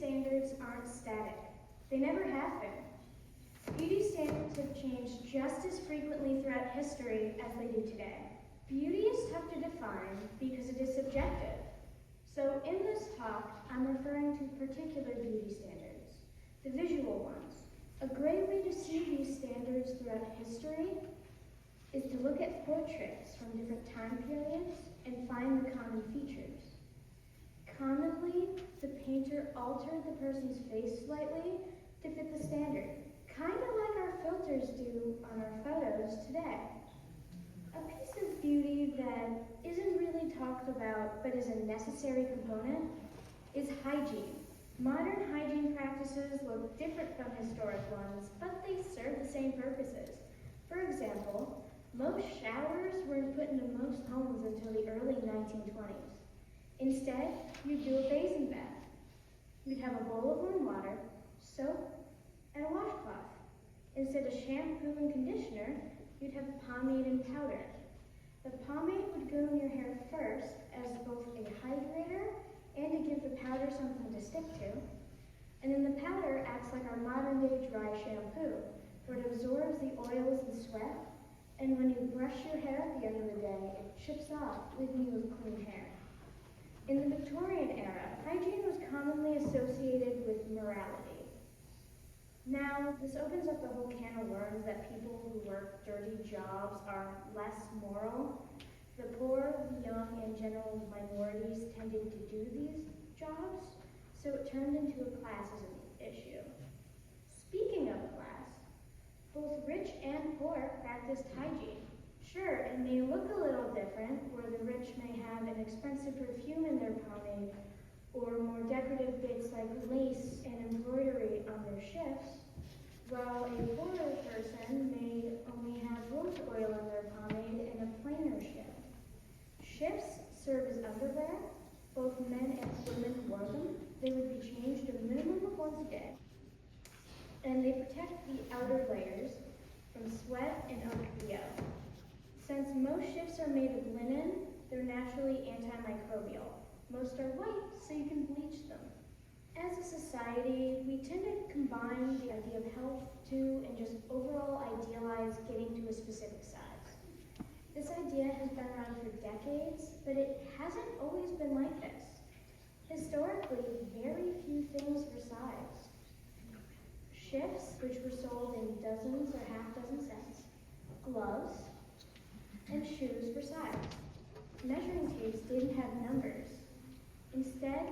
standards aren't static. They never have been. Beauty standards have changed just as frequently throughout history as they do today. Beauty is tough to define because it is subjective. So in this talk, I'm referring to particular beauty standards, the visual ones. A great way to see these standards throughout history is to look at portraits from different time periods and find the common features. Commonly, the painter altered the person's face slightly to fit the standard, kind of like our filters do on our photos today. A piece of beauty that isn't really talked about but is a necessary component is hygiene. Modern hygiene practices look different from historic ones, but they serve the same purposes. For example, most showers weren't put into most homes until the early 1920s. Instead, you'd do a bathing bath. You'd have a bowl of warm water, soap, and a washcloth. Instead of shampoo and conditioner, you'd have pomade and powder. The pomade would go in your hair first as both a hydrator and to give the powder something to stick to. And then the powder acts like our modern day dry shampoo, where it absorbs the oils and sweat, and when you brush your hair at the end of the day, it chips off, leaving you with clean hair. In the Victorian era, hygiene was commonly associated with morality. Now, this opens up the whole can of worms that people who work dirty jobs are less moral. The poor, the young, and general minorities tended to do these jobs, so it turned into a classism issue. Speaking of class, both rich and poor practiced hygiene. Sure, it may look a little different, where the rich may have an expensive perfume in their pomade, or more decorative bits like lace and embroidery on their shifts, while a poorer person may only have rose oil in their pomade and a plainer shift. Shifts serve as underwear. Both men and women wore them. They would be changed a minimum of once a day. And they protect the outer layers from sweat and odor. Since most shifts are made of linen, they're naturally antimicrobial. Most are white, so you can bleach them. As a society, we tend to combine the idea of health to and just overall idealize getting to a specific size. This idea has been around for decades, but it hasn't always been like this. Historically, very few things were sized. Shifts, which were sold in dozens or half-dozen cents, gloves, and shoes were sized. Measuring tapes didn't have numbers. Instead,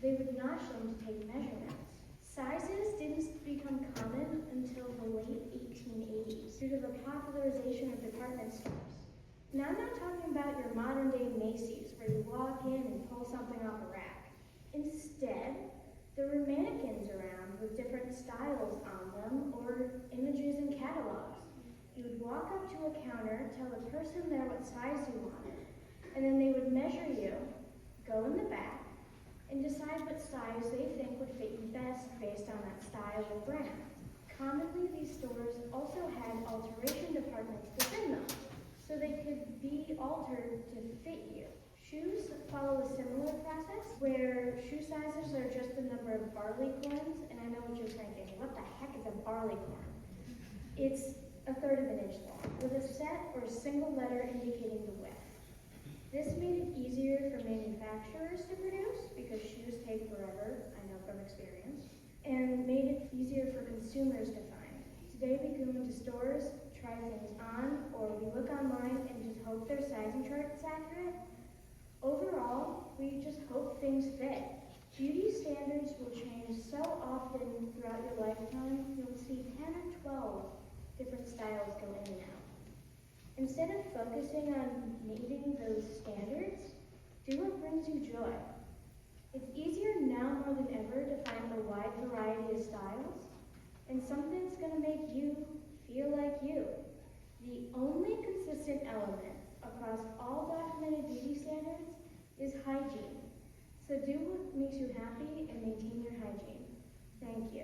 they would notch them to take measurements. Sizes didn't become common until the late 1880s due to the popularization of department stores. Now I'm not talking about your modern day Macy's where you walk in and pull something off a rack. Instead, there were mannequins around with different styles on them or images in catalogs. You would walk up to a counter, tell the person there what size you wanted, and then they would measure you, go in the back, and decide what size they think would fit you best based on that style or brand. Commonly, these stores also had alteration departments within them, so they could be altered to fit you. Shoes follow a similar process, where shoe sizes are just the number of barley corns, and I know what you're thinking, what the heck is a barley corn? It's a third of an inch long, with a set or single letter indicating the width. This made it easier for manufacturers to produce, because shoes take forever, I know from experience, and made it easier for consumers to find. Today we go into stores, try things on, or we look online and just hope their sizing chart is accurate. Overall, we just hope things fit. Beauty standards will change so often throughout your lifetime, you'll see 10 or 12 different styles go in and out. Instead of focusing on meeting those standards, do what brings you joy. It's easier now more than ever to find a wide variety of styles, and something's going to make you feel like you. The only consistent element across all documented beauty standards is hygiene. So do what makes you happy and maintain your hygiene. Thank you.